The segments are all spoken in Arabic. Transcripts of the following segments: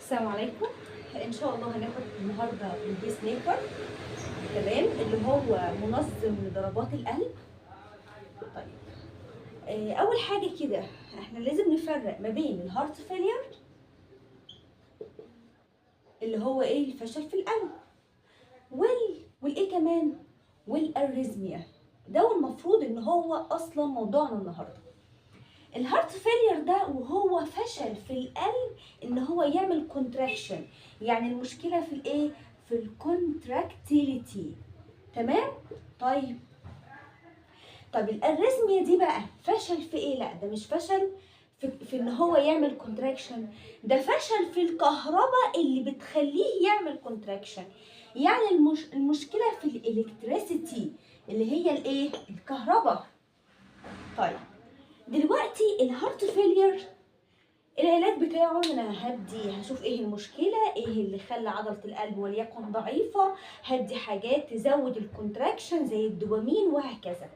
السلام عليكم. ان شاء الله هناخد النهارده البيس ميكر، تمام، اللي هو منظم لضربات القلب. طيب، اول حاجه كده احنا لازم نفرق ما بين الهارت فيلير اللي هو ايه الفشل في القلب والايه كمان والاريزميا. ده المفروض ان هو اصلا موضوعنا النهارده. الهارت فيلير ده وهو فشل في القلب ان هو يعمل كونتراكشن، يعني المشكله في الايه، في الكونتراكتيليتي. تمام. طب الاريثميا دي بقى فشل في ايه؟ لا، ده مش فشل في ان هو يعمل كونتراكشن، ده فشل في الكهرباء اللي بتخليه يعمل كونتراكشن. يعني المشكله في الالكتريسيتي اللي هي الايه، الكهرباء. طيب دلوقتي الهارت فيلير العلاج بتاعه انا هشوف ايه المشكله، ايه اللي خلى عضله القلب وليكن ضعيفه، هدي حاجات تزود الكونتراكشن زي الدوبامين وهكذا.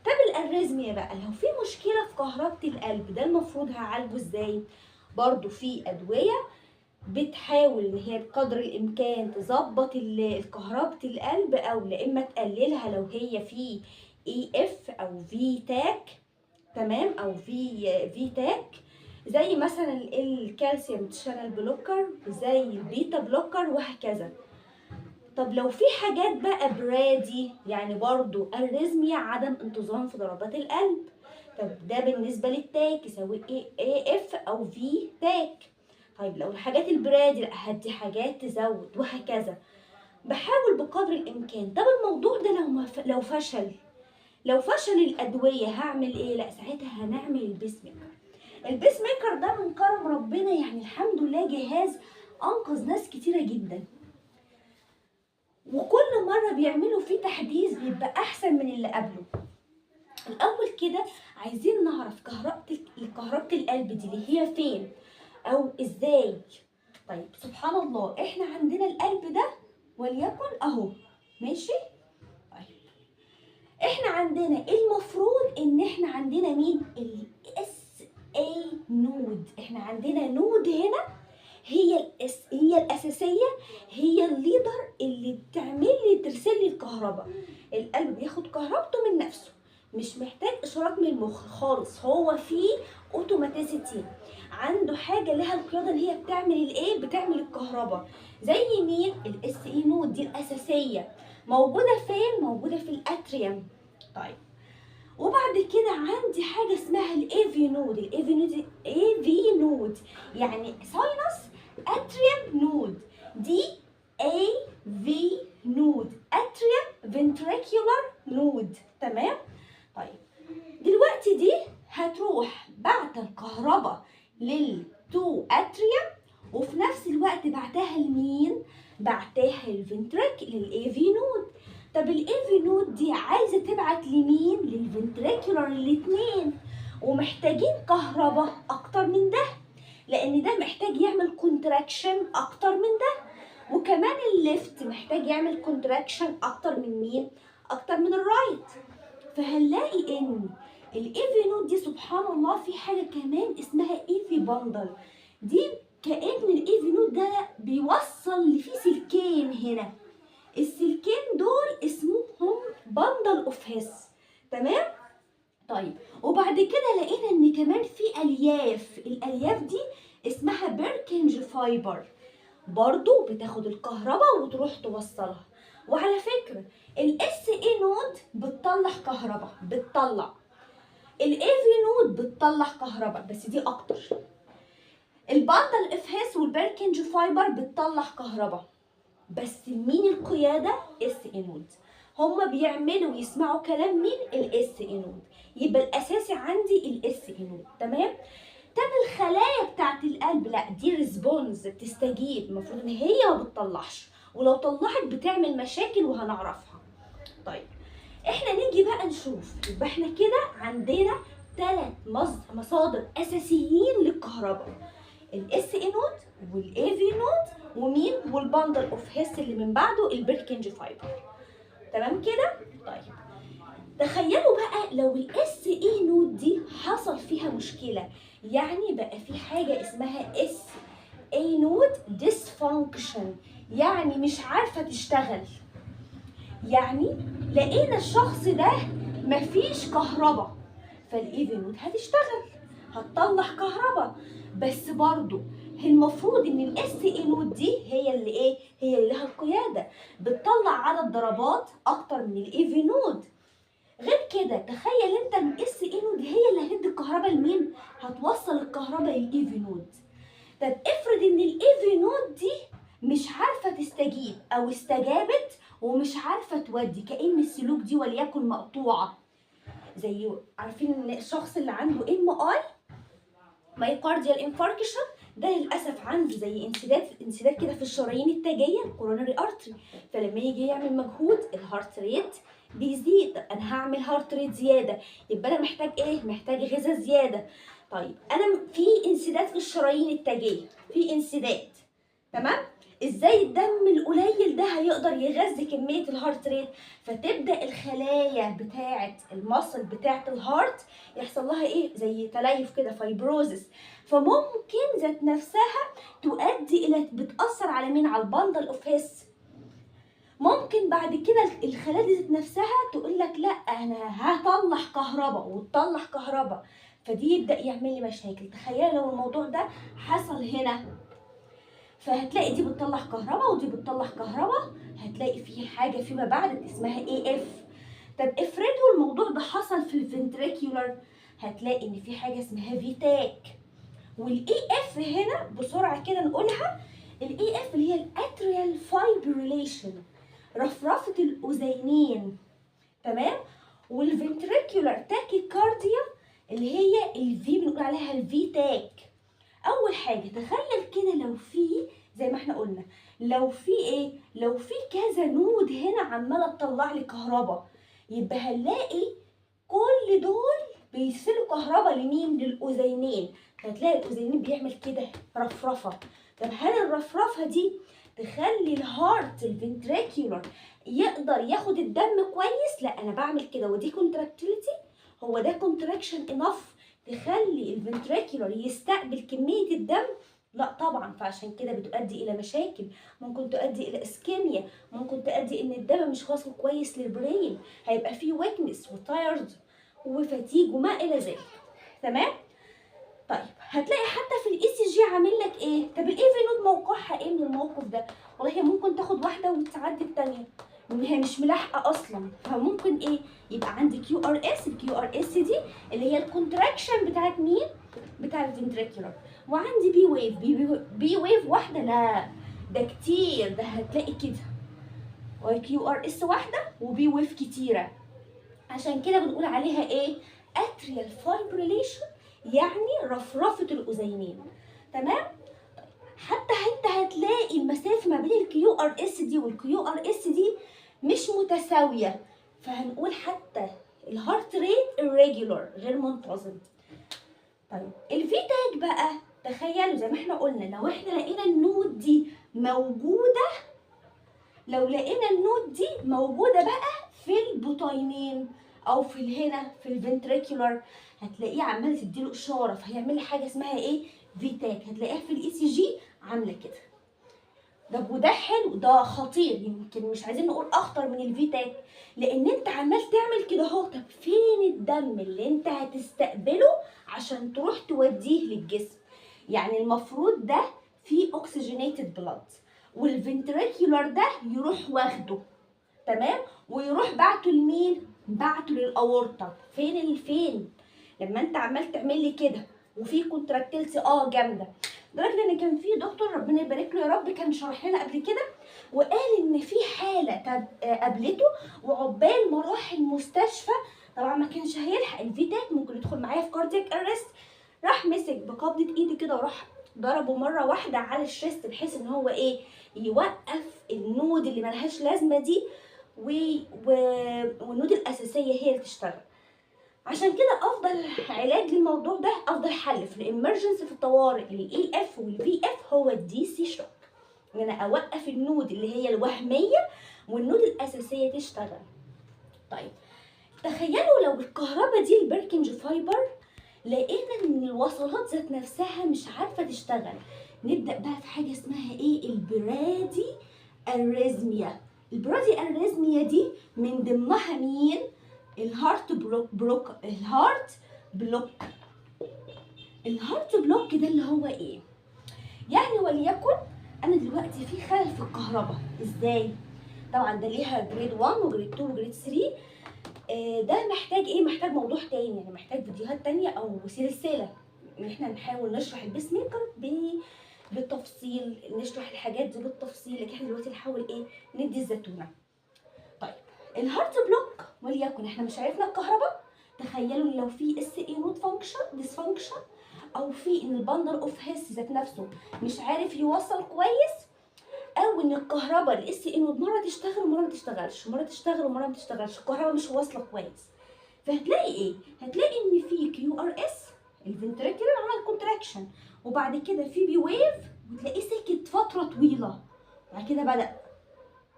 طب الاريزميا بقى، لو في مشكله في كهربه القلب ده المفروض هعالجه ازاي؟ برضو في ادويه بتحاول ان هي بقدر الامكان تظبط كهربه القلب، او لا اما تقللها لو هي في اي اف او في تاك، تمام، او في تاك، زي مثلا الكالسيوم شانل بلوكر، زي البيتا بلوكر وهكذا. طب لو في حاجات بقى برادي، يعني برضو اريزميا، عدم انتظام في ضربات القلب. طب ده بالنسبه للتاك، سواء اي اف او في تاك. طيب لو الحاجات البرادي، لا هدي حاجات تزود وهكذا. بحاول بقدر الامكان. طب الموضوع ده لو فشل الادويه هعمل ايه؟ لا ساعتها هنعمل البيس ميكر. البيس ميكر ده من كرم ربنا، يعني الحمد لله جهاز انقذ ناس كتيره جدا، وكل مره بيعملوا فيه تحديث بيبقى احسن من اللي قبله. الاول كده عايزين نعرف كهربة القلب دي اللي هي فين او ازاي. طيب سبحان الله، احنا عندنا القلب ده وليكن اهو ماشي. طيب احنا عندنا المفروض ان احنا عندنا مين؟ الاس اي نود. احنا عندنا نود هنا، هي الاساسيه، هي الليدر اللي ترسل لي الكهرباء. القلب بياخد كهربته من نفسه، مش محتاج اشارات من المخ خالص، هو فيه اوتوماتيسيتي، عنده حاجه لها القياده اللي هي بتعمل الايه، بتعمل الكهرباء. زي مين؟ الاس اي نود دي الاساسيه، موجوده فين؟ موجوده في الاتريوم. طيب وبعد كده عندي حاجه اسمها الاي في نود يعني ساينس اتريوم نود. دي اي في نود، اتريوم فنتريكولار نود، تمام. طيب دلوقتي دي هتروح بعت الكهرباء للتو اتريوم، وفي نفس الوقت بعتها لمين؟ بعتها للاي في نود. طب الاي في نود دي عايزه تبعت لمين؟ للفنتريكولار، الاثنين، ومحتاجين كهرباء اكتر من ده، لان ده محتاج يعمل كونتراكشن اكتر من ده، وكمان الليفت محتاج يعمل كونتراكشن اكتر من مين؟ اكتر من الرايت. فهنلاقي ان الاي في نود دي سبحان الله في حاجه كمان اسمها اي في باندل. دي كأن الاي في نود ده بيوصل فيه سلكين هنا، السلكين دول اسمهم باندل اوف هيس، تمام. طيب وبعد كده لقينا ان كمان في الالياف دي اسمها بيركنج فايبر، برضو بتاخد الكهرباء وتروح توصلها. وعلى فكرة الاس اي نود بتطلع كهرباء، بتطلع الاي في نود بتطلع كهرباء بس دي اكتر. الباندل اف هيس والبيركنج فايبر بتطلع كهرباء، بس مين القيادة؟ اس اي نود. هما بيعملوا يسمعوا كلام مين؟ الاس اي نود. يبقى الاساسي عندي الاس اي نود، تمام. طب الخلايا بتاعت القلب لا، دي ريسبونز، بتستجيب، المفروض ان هي ما بتطلعش، ولو طلعت بتعمل مشاكل وهنعرفها. طيب احنا نيجي بقى نشوف، يبقى احنا كده عندنا 3 مصادر اساسيين للكهرباء: الاس اي نود والاي في نود ومين؟ والباندل اوف هيس اللي من بعده البيركنج فايبر، تمام كده. طيب تخيلوا بقى لو الاس اي نود دي حصل فيها مشكله، يعني بقى في حاجه اسمها اس A node dysfunction، يعني مش عارفة تشتغل. يعني لقينا الشخص ده مفيش كهرباء، فالاي نود هتشتغل، هتطلع كهرباء، بس برضو المفروض ان الاس اي نود دي هي اللي ايه؟ هي اللي لها القياده، بتطلع عدد ضربات اكتر من الاي نود. غير كده تخيل انت ان الاس اي نود هي اللي هتدي الكهرباء لمين؟ هتوصل الكهرباء للاي نود. طب افرض ان الاي نود دي مش عارفه تستجيب او استجابت ومش عارفه تودي، كأن السلوك دي وليكن مقطوعه. زي عارفين ان الشخص اللي عنده MI مايوكارديال انفاركشن ده للاسف عنده زي انسداد كده في الشرايين التاجيه الكوروناري ارتري، فلما يجي يعمل مجهود الهارت ريت بيزيد. انا هعمل هارت ريت زياده، يبقى انا محتاج ايه؟ محتاج غذاء زياده. طيب انا في انسداد في الشرايين التاجيه، في انسداد، تمام؟ ازاي الدم القليل ده هيقدر يغذي كميه الهارت ريت؟ فتبدا الخلايا بتاعه المصل بتاعه الهارت يحصل لها ايه؟ زي تليف كده، فايبروزس، فممكن ذات نفسها تؤدي الى بتاثر على مين؟ على البندل اوف هيس. ممكن بعد كده الخلايا دي ذات نفسها تقول لك لا انا هطلع كهرباء، وتطلع كهرباء، فدي يبدا يعمل لي مشاكل. تخيل لو الموضوع ده حصل هنا، فهتلاقي دي بتطلع كهرباء ودي بتطلع كهرباء، هتلاقي في حاجه فيما بعد اسمها AF. طب افرضوا الموضوع ده حصل في الفنتريكيولار، هتلاقي ان في حاجه اسمها فيتاك. والاي اف هنا بسرعه كده نقولها، الاي اف اللي هي الاتريال فايبريليشن، رفرفه الاذينين، تمام؟ والفنتريكيولار تاكيكارديا اللي هي الفي بنقول عليها الفيتاك. اول حاجه تخيل كده لو في زي ما احنا قلنا، لو في ايه؟ لو في كذا نود هنا عماله تطلع لي كهرباء، يبقى هنلاقي كل دول بيرسلوا كهرباء لمين؟ للاذينين، هتلاقي الاذينين بيعمل كده رفرفه. طب هل الرفرفه دي تخلي الهارت الفنتريكيولار يقدر ياخد الدم كويس؟ لا، انا بعمل كده ودي كونتراكتيليتي، هو ده كونتراكشن انف تخلي الفنتريكيولار يستقبل كميه الدم؟ لا طبعا. فعشان كده بتؤدي الى مشاكل، ممكن تؤدي الى اسكيميا، ممكن تؤدي ان الدم مش واصل كويس للبرين، هيبقى فيه ويكنس وتايرد وفتيج وما الى ذلك، تمام؟ طيب هتلاقي حتى في الاي سي جي عامل لك ايه؟ طب الاي في نود موقعها ايه من الموقف ده؟ والله هي ممكن تاخد واحده وتعدي الثانيه، لان هي مش ملاحقه اصلا، فممكن ايه؟ يبقى عندي كيو ار اس. الكيو ار اس دي اللي هي الكونتراكشن بتاعت مين؟ بتاع الفنتريكولار. وعندي بي ويف. بي ويف واحده؟ لا ده كتير، ده هتلاقي كده وكيو ار اس واحده وبي ويف كتيره. عشان كده بنقول عليها ايه؟ اتريال فايبريليشن، يعني رفرفه الاذينين، تمام؟ حتى انت هتلاقي المسافه ما بين الكيو ار اس دي والكيو ار اس دي مش متساويه، فهنقول حتى الهارت ريت irregular، غير منتظم. طيب الفيتاج بقى، تخيلوا زي ما احنا قلنا، لو احنا لقينا النود دي موجوده، لو لقينا النود دي موجوده بقى في البطينين او في هنا في الفنتريكولار، هتلاقيه عماله تديله اشاره، فهيعمل لي حاجه اسمها ايه؟ فيتاك. هتلاقيها في الاي سي جي عامله كده. ده وده حلو، ده خطير، يمكن مش عايزين نقول اخطر من الفيتاك، لان انت عمال تعمل كده اهو. طب فين الدم اللي انت هتستقبله عشان تروح توديه للجسم؟ يعني المفروض ده فيه اوكسجينيتد بلاد، والفنتريكولار ده يروح واخده، تمام؟ ويروح بعته لمين؟ بعته للاورطه. فين لما انت عمال تعمل لي كده وفي كونتراكتيلتي جامده، لدرجه ان كان في دكتور ربنا يبارك له يا رب كان شرح لنا قبل كده وقال ان في حاله قابلته، وعقبال ما راح المستشفى طبعا ما كانش هيلحق الفيتاك، ممكن يدخل معايا في كاردياك ارست، راح مسك بقبضه ايدي كده وراح ضربه مره واحده على الشيست، بحيث ان هو ايه؟ يوقف النود اللي ملهاش لازمه دي والنود الاساسيه هي اللي تشتغل. عشان كده افضل علاج للموضوع ده، افضل حل في الامرجنسي في الطوارئ للاي اف والفي اف هو الدي سي شوك، ان انا اوقف النود اللي هي الوهميه والنود الاساسيه تشتغل. طيب تخيلوا لو الكهرباء دي البركنج فايبر لقينا ان الوصلات ذات نفسها مش عارفه تشتغل، نبدا بقى في حاجه اسمها ايه؟ البرادي اريزميا. البرادي اريزميا دي من ضمنها مين؟ الهارت بلوك. الهارت بلوك ده اللي هو ايه؟ يعني وليكن انا دلوقتي في خلل في الكهرباء. ازاي؟ طبعا ده ليها جريد 1 وجريد 2 وجريد 3. ده محتاج ايه؟ محتاج موضوع تاني، يعني محتاج فيديوهات تانية او سلسله ان احنا نحاول نشرح البيس ميكر بالتفصيل، نشرح الحاجات دي بالتفصيل. لكن احنا دلوقتي نحاول ايه؟ ندي الزتونه. طيب الهارت بلوك وليكن احنا مش عرفنا الكهرباء. تخيلوا لو في اس اي نوت فانكشن ديسفانكشن، او في ان البندل اوف هيس ذات نفسه مش عارف يوصل كويس، او ان الكهرباء الاس اي نود مره تشتغل ومره ما تشتغلش، مره تشتغل ومره ما تشتغلش، الكهرباء مش واصله كويس. فهتلاقي ايه؟ هتلاقي ان في كيو ار اس الفنتريكولار عمل كونتراكشن، وبعد كده في بي ويف وتلاقيه سكت فتره طويله، بعد كده بدأ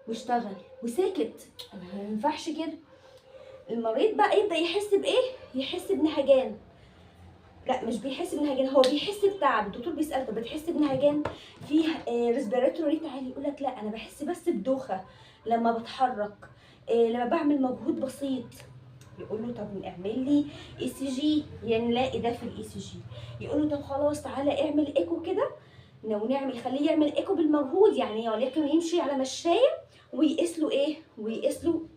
واشتغل وسكت. ما ينفعش كده. المريض بقى يبدأ يحس بايه؟ يحس بنهجان. لا مش بيحس بنهجان، هو بيحس بتعب. الدكتور بيسأل طب بتحس بنهجان؟ فيه ريسبيراتوري ريت عالي؟ يقول لك لا انا بحس بس بدوخه لما بتحرك، لما بعمل مجهود بسيط. يقول له طب اعمل لي اي سي جي، يعني نلاقي ده في الاي سي جي. يقول له طب خلاص تعالى اعمل ايكو كده، ونعمل خليه يعمل ايكو بالمجهود، يعني ولكن يمشي على مشايه ويقيس له ايه؟ ويقيس له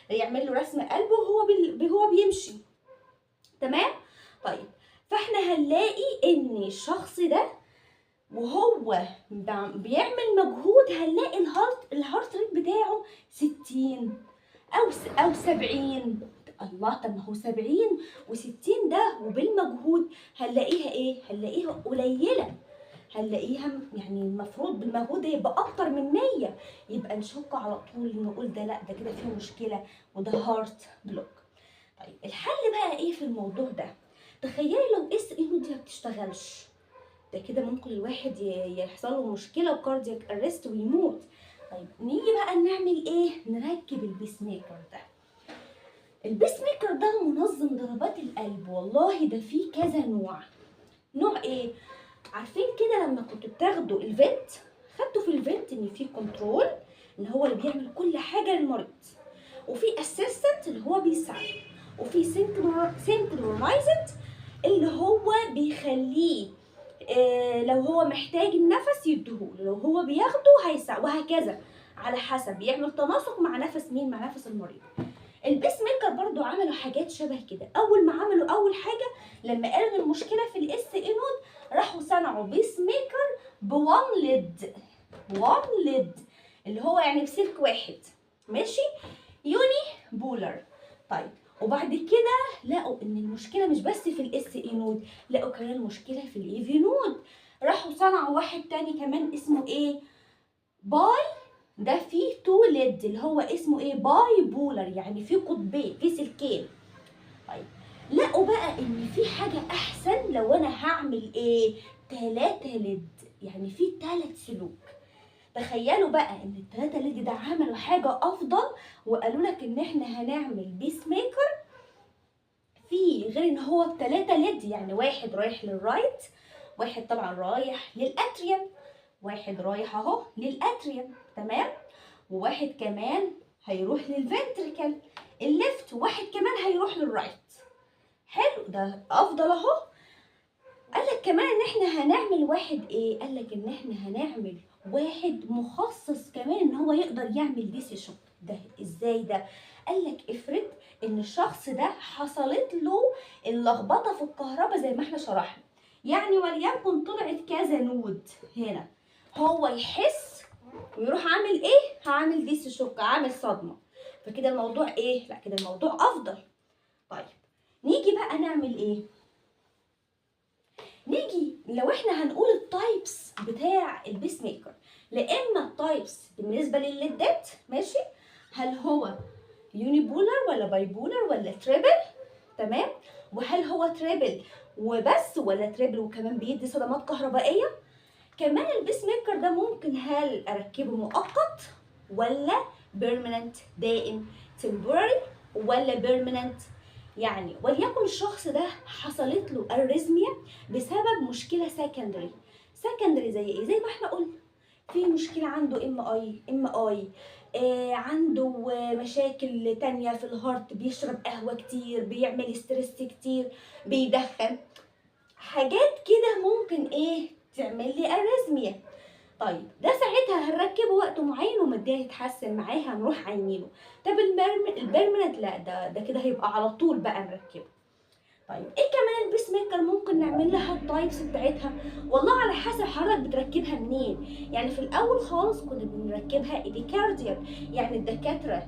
يعمل له رسم قلبه وهو بيمشي. تمام؟ طيب فاحنا هنلاقي ان الشخص ده وهو بيعمل مجهود هنلاقي الهارت ريت بتاعه 60 او 70. الله، طب ما هو 70 و60 ده وبالمجهود هنلاقيها ايه؟ هنلاقيها قليله، هنلاقيها يعني المفروض بالمجهود ده يبقى اكتر من 100. يبقى نشك على طول نقول ده لا ده كده فيه مشكله وده هارت بلوك. طيب الحل بقى ايه في الموضوع ده؟ تخيلي لو اس اي نود دي ما بتشتغلش، ده كده ممكن الواحد يحصل له مشكله وكاردياك ارست ويموت. طيب نيجي بقى نعمل ايه؟ نركب البيس ميكر ده. البيس ميكر ده منظم ضربات القلب. والله ده فيه كذا نوع. نوع ايه؟ عارفين كده لما كنتوا بتاخدوا الفنت، خدتوا في الفنت ان في كنترول ان هو اللي بيعمل كل حاجه للمريض، وفي اسيستنت اللي هو بيساعده، وفي سينكرونايزد اللي هو بيخليه لو هو محتاج النفس يديهوله، لو هو بياخده هيساعد، وهكذا على حسب يعمل تناسق مع نفس مين؟ مع نفس المريض. البيس ميكر برضو عملوا حاجات شبه كده. اول ما عملوا اول حاجه لما قالوا المشكله في الاس اي نود، راحوا صنعوا بيس ميكر بوان ليد اللي هو يعني بسلك واحد، ماشي؟ يوني بولر. طيب وبعد كده لقوا ان المشكله مش بس في الاس اي نود، لقوا كمان المشكله في الاي في نود. راحوا صنعوا واحد تاني كمان اسمه ايه؟ باي. ده فيه تو ليد اللي هو اسمه ايه؟ باي بولر، يعني فيه قطبين، فيه سلكين. طيب لقوا بقى ان في حاجه احسن لو انا هعمل ايه؟ 3 ليد، يعني في 3 سلوك. تخيلوا بقى ان ال3 ليد ده عملوا حاجه افضل، وقالوا لك ان احنا هنعمل بيس ميكر في غير ان هو ب3 ليد، يعني واحد رايح للرايت، واحد طبعا رايح للاتريوم، واحد رايح اهو للاتريوم، تمام؟ وواحد كمان هيروح للفنتريكل الليفت، وواحد كمان هيروح للرايت. حلو، ده افضل اهو. قالك كمان ان احنا هنعمل واحد ايه؟ قالك ان احنا هنعمل واحد مخصص كمان ان هو يقدر يعمل دي سي شوك. ده ازاي ده؟ قالك افرض ان الشخص ده حصلت له اللخبطه في الكهرباء زي ما احنا شرحنا، يعني وليكن طلعت كذا نود هنا، هو يحس ويروح عامل ايه؟ هعمل دي سي شوك، عامل صدمه. فكده الموضوع ايه؟ لا كده الموضوع افضل. طيب نيجي بقى نعمل ايه؟ نيجي لو احنا هنقول التايبس بتاع البيس ميكر، لا اما التايبس بالنسبه للليدات، ماشي؟ هل هو يوني بولر ولا باي بولر ولا تريبل؟ تمام؟ وهل هو تريبل وبس ولا تريبل وكمان بيدي صدمات كهربائيه؟ كمان البيس ميكر ده ممكن هل اركبه مؤقت ولا بيرمننت دائم، temporary ولا بيرمننت؟ يعني وليكن الشخص ده حصلت له اريزميا بسبب مشكله سكندري، سكندري زي ايه؟ زي ما احنا قلنا في مشكله عنده ام اي، عنده مشاكل تانية في الهارت، بيشرب قهوه كتير، بيعمل ستريس كتير، بيدخن، حاجات كده ممكن ايه تعمل لي اريزميا. طيب ده ساعتها هنركبه وقت معين وما الدنيا تتحسن معاه هنروح عينينه. طب البيرمننت لا، ده كده هيبقى على طول بقى نركبه. طيب ايه كمان البيس ميكر ممكن نعمل لها التايبس بتاعتها؟ والله على حسب حضرتك بتركبها منين. يعني في الاول خالص كنا بنركبها ايبيكارديال، يعني دكاتره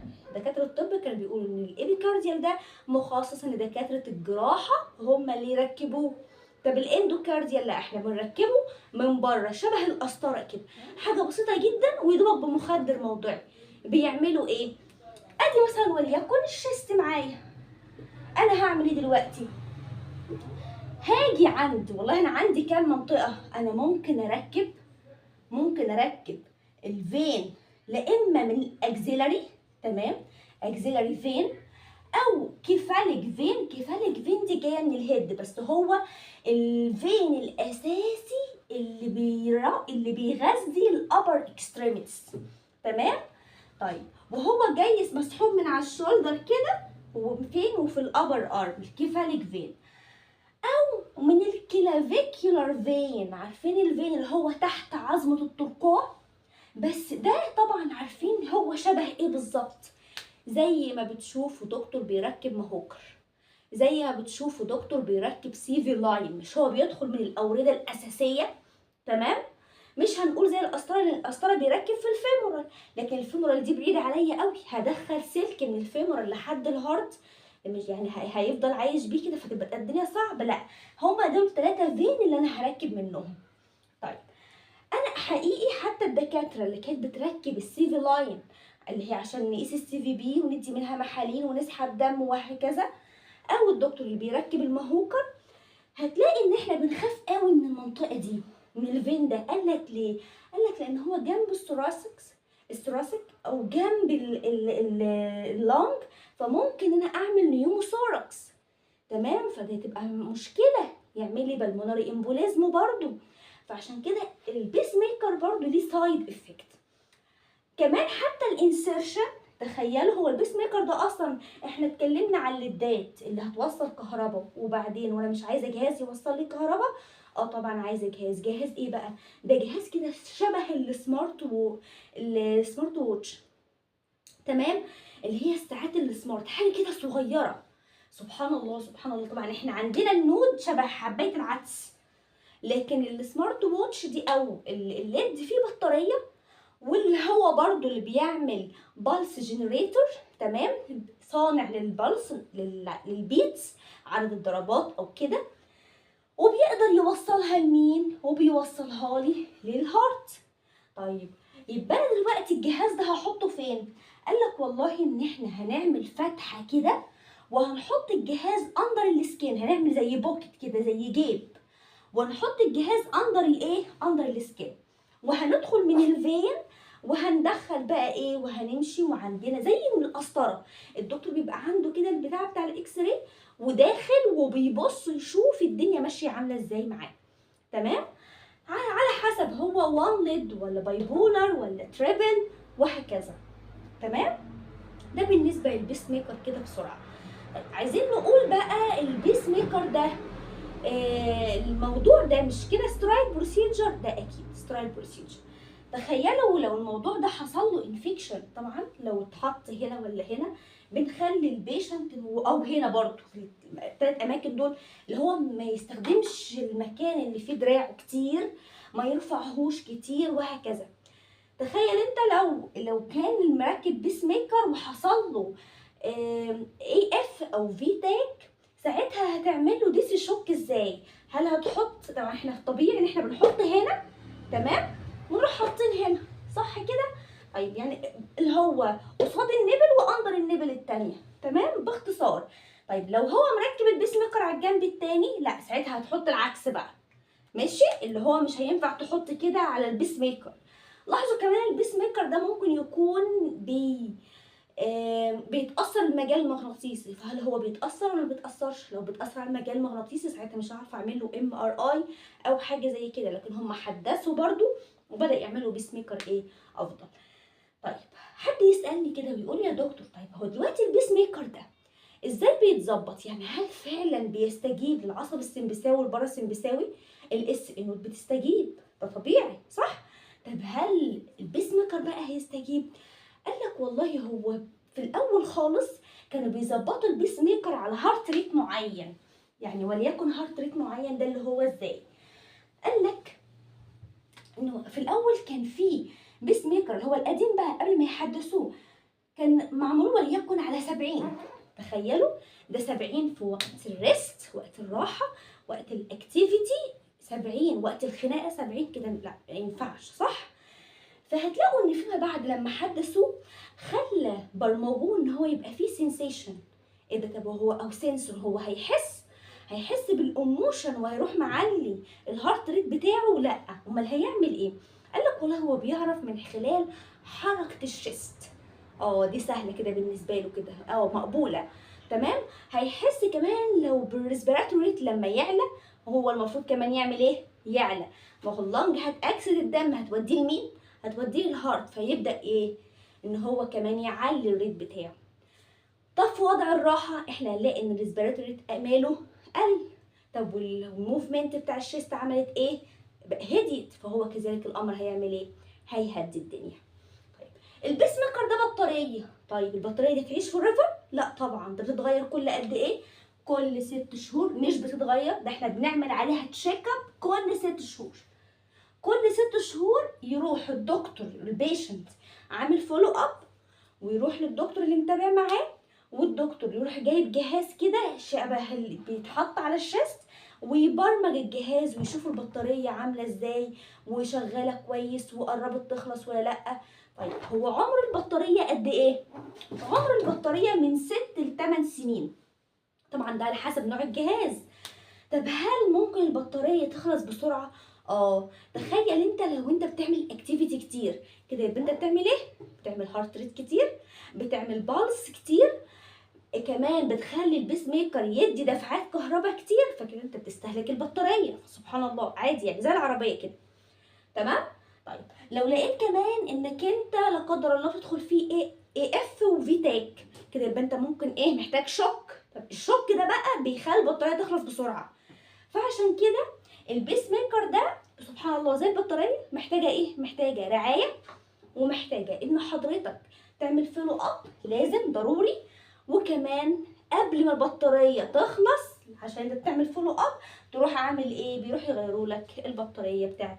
الطب كانوا بيقولوا ان الايبيكارديال ده مخصص لدكاتره الجراحه هم اللي يركبوه. طب الاندوكارديال لا، احنا بنركبه من بره شبه القسطره كده، حاجه بسيطه جدا ويدوبك بمخدر موضعي. بيعملوا ايه؟ ادي مثلا وليكن الشيست معايا، انا هعمل ايه دلوقتي؟ هاجي والله انا عندي كام منطقه انا ممكن اركب الفين، لا اما من الاكزيلاري، تمام، اكزيلاري فين، او كيفاليك فين دي جايه من الهيد، بس هو الفين الاساسي اللي بيغذي الابر اكستريميتيز، تمام. طيب وهو جاي مسحوب من على الشولدر كده، وفين؟ وفي الابر ارم الكيفاليك فين، او من الكلافيكيولار فين. عارفين الفين اللي هو تحت عظمه الترقوه؟ بس ده طبعا عارفين هو شبه ايه بالظبط؟ زي ما بتشوفوا دكتور بيركب مهوكر، زي ما بتشوفوا دكتور بيركب سيفي لاين، مش هو بيدخل من الاورده الاساسيه، تمام. مش هنقول زي القسطره، لان القسطره بيركب في الفيمورال، لكن الفيمورال دي بعيده عليا قوي، هدخل سلك من الفيمورال لحد الهارت، مش يعني هيفضل عايش بيه كده، فتبقى الدنيا صعبه. لا، هما دول 3 فين اللي انا هركب منهم. طيب انا حقيقي حتى الدكاتره اللي كانت بتركب السيفي لاين اللي هي عشان نقيس السي في بي وندي منها محاليل ونسحب دم وهكذا، او الدكتور اللي بيركب المهوكر، هتلاقي ان احنا بنخاف قوي من المنطقه دي، من الفين ده. قال لك ليه؟ قال لك لان هو جنب الثوراسيك او جنب اللونج، فممكن انا اعمل نيوموثوركس، تمام، فدي تبقى مشكله، يعمل لي بالمونري امبوليزم برضو. فعشان كده البيس ميكر برضو ليه سايد افكت. كمان حتى الانسيرشن، تخيلوا هو البيس ميكر ده اصلا احنا اتكلمنا عن الليدات اللي هتوصل كهرباء، وبعدين وانا مش عايزه جهاز يوصل لي كهرباء، طبعا عايزه جهاز ايه بقى؟ ده جهاز كده شبه السمارت ووتش، تمام، اللي هي الساعات السمارت، حاجه كده صغيره. سبحان الله سبحان الله، طبعا احنا عندنا النود شبه حبايه العدس، لكن السمارت ووتش دي او الليد فيه بطاريه، واللي هو برضو اللي بيعمل بالس جنريتور، تمام، صانع للبلس للبيتس، عدد الضربات او كده، وبيقدر يوصلها لمين؟ وبيوصلها لي للهارت. طيب يبقى انا دلوقتي الجهاز ده هحطه فين؟ قال لك والله ان احنا هنعمل فتحه كده وهنحط الجهاز اندر السكين، هنعمل زي بوكت كده، زي جيب، ونحط الجهاز اندر السكين، وهندخل من الفين وهندخل بقى ايه، وهنمشي، وعندنا زي من القسطره، الدكتور بيبقى عنده كده البتاع بتاع الاكس راي وداخل وبيبص يشوف الدنيا ماشيه عامله ازاي معاه، تمام، على حسب هو وان ليد ولا بايبولر ولا تريبل وهكذا، تمام. ده بالنسبه للبيس ميكر كده بسرعه. طيب عايزين نقول بقى البيس ميكر ده الموضوع ده مش كده سترايل بروسيجر، ده اكيد سترايل بروسيجر. تخيلوا لو الموضوع ده حصل له انفكشن، طبعا لو اتحط هنا ولا هنا، بنخلي البيشنت او هنا برضو في ال3 اماكن دول اللي هو ما يستخدمش المكان اللي فيه دراعه كتير، ما يرفعهوش كتير وهكذا. تخيل انت لو كان المركب بيس ميكر وحصل له اي اف او في تاك، ساعتها هتعمل له ديسي شوك ازاي؟ هل هتحط، طبعا احنا الطبيعي ان احنا بنحط هنا، تمام، ونروح حاطين هنا، صح كده؟ طيب يعني اللي هو قصاد النبل واندر النبل التانية، تمام، باختصار. طيب لو هو مركب البيس ميكر على الجنب التاني، لا ساعتها هتحط العكس بقى، ماشي، اللي هو مش هينفع تحط كده على البيس ميكر. لاحظوا كمان البيس ميكر ده ممكن يكون بيتأثر المجال المغناطيسي، فهل هو بيتأثر ولا ما بيتأثرش؟ لو بيتأثر على المجال المغناطيسي ساعتها مش هعرف اعمل له MRI او حاجه زي كده، لكن هم حدثوا برضو وبدأ يعملوا بيس ميكر افضل. طيب حد يسألني كده ويقول لي يا دكتور، طيب هو دلوقتي البيس ميكر ده ازاي بيتظبط؟ يعني هل فعلا بيستجيب للعصب السمبثاوي والباراسمبثاوي؟ الاس انه بتستجيب، ده طبيعي صح؟ طب هل البيس ميكر بقى هيستجيب؟ قال لك والله هو في الاول خالص كانوا بيظبطوا البيس ميكر على هارت ريت معين، يعني وليكن هارت ريت معين ده اللي هو ازاي؟ قال لك انه في الاول كان في بيس ميكر اللي هو القديم بقى قبل ما يحدثوه كان معمول وليكن على 70. تخيلوا ده 70 في وقت الريست، وقت الراحه، وقت الاكتيفيتي 70، وقت الخناقه 70 كده، لا ما ينفعش صح؟ فهتلاقوا ان فيما بعد لما حدثوا خلى برمجوه ان هو يبقى فيه سensation. ايه ده؟ طب هو او سنسور، هو هيحس بالاموشن وهيروح معلي الهارت ريت بتاعه؟ لا، امال هيعمل ايه؟ قال لك والله هو بيعرف من خلال حركه الشيست. دي سهله كده بالنسبه له كده، مقبوله تمام. هيحس كمان لو بالريسبيراتوري ريت لما يعلى، هو المفروض كمان يعمل ايه؟ يعلى. ما هو اللنج هتاكسد الدم، هتوديه لمين؟ هتوديه الهارت، فيبدا ايه؟ ان هو كمان يعلي الريت بتاعه. طب في وضع الراحه احنا هنلاقي ان الريسبيراتوري ريت ماله؟ قل. طب والموفمنت بتاع الشيست عملت ايه؟ هديت. فهو كذلك الامر هيعمل ايه؟ هيهدي الدنيا. طيب البيس ميكر ده بطاريه، طيب البطاريه دي تعيش فور ايفر؟ لا طبعا، ده بتتغير كل قد ايه؟ كل 6 شهور. مش بتتغير، ده احنا بنعمل عليها تشيك اب كل 6 شهور. كل 6 شهور يروح الدكتور، البيشنت عامل فولو اب، ويروح للدكتور اللي متابع معاه، والدكتور يروح جايب جهاز كده شبه اللي بيتحط على الشيست، ويبرمج الجهاز ويشوف البطارية عاملة ازاي وشغالة كويس وقربت تخلص ولا لأ. طيب هو عمر البطارية قد ايه؟ عمر البطارية من 6 ل 8 سنين، طبعا ده على حسب نوع الجهاز. طب هل ممكن البطارية تخلص بسرعة؟ تخيل انت لو انت بتعمل اكتيفيتي كتير كده، يبقى انت بتعمل ايه؟ بتعمل هارت ريت كتير، بتعمل بالس كتير، كمان بتخلي البيس ميكر يدي دفعات كهرباء كتير، فكده انت بتستهلك البطاريه. سبحان الله، عادي يعني زي العربيه كده. تمام. طيب لو لقيت كمان انك انت لا قدر الله تدخل فيه اي اف وفيتاك كده، يبقى انت ممكن محتاج شوك. طب الشوك ده بقى بيخلي البطاريه تخلص بسرعه. فعشان كده البيس ميكر ده سبحان الله زي البطاريه محتاجه ايه؟ محتاجه رعايه، ومحتاجه ان حضرتك تعمل فولو اب لازم ضروري. وكمان قبل ما البطاريه تخلص عشان انت تعمل فولو اب تروح عامل ايه؟ بيروح يغيروا لك البطاريه بتاعت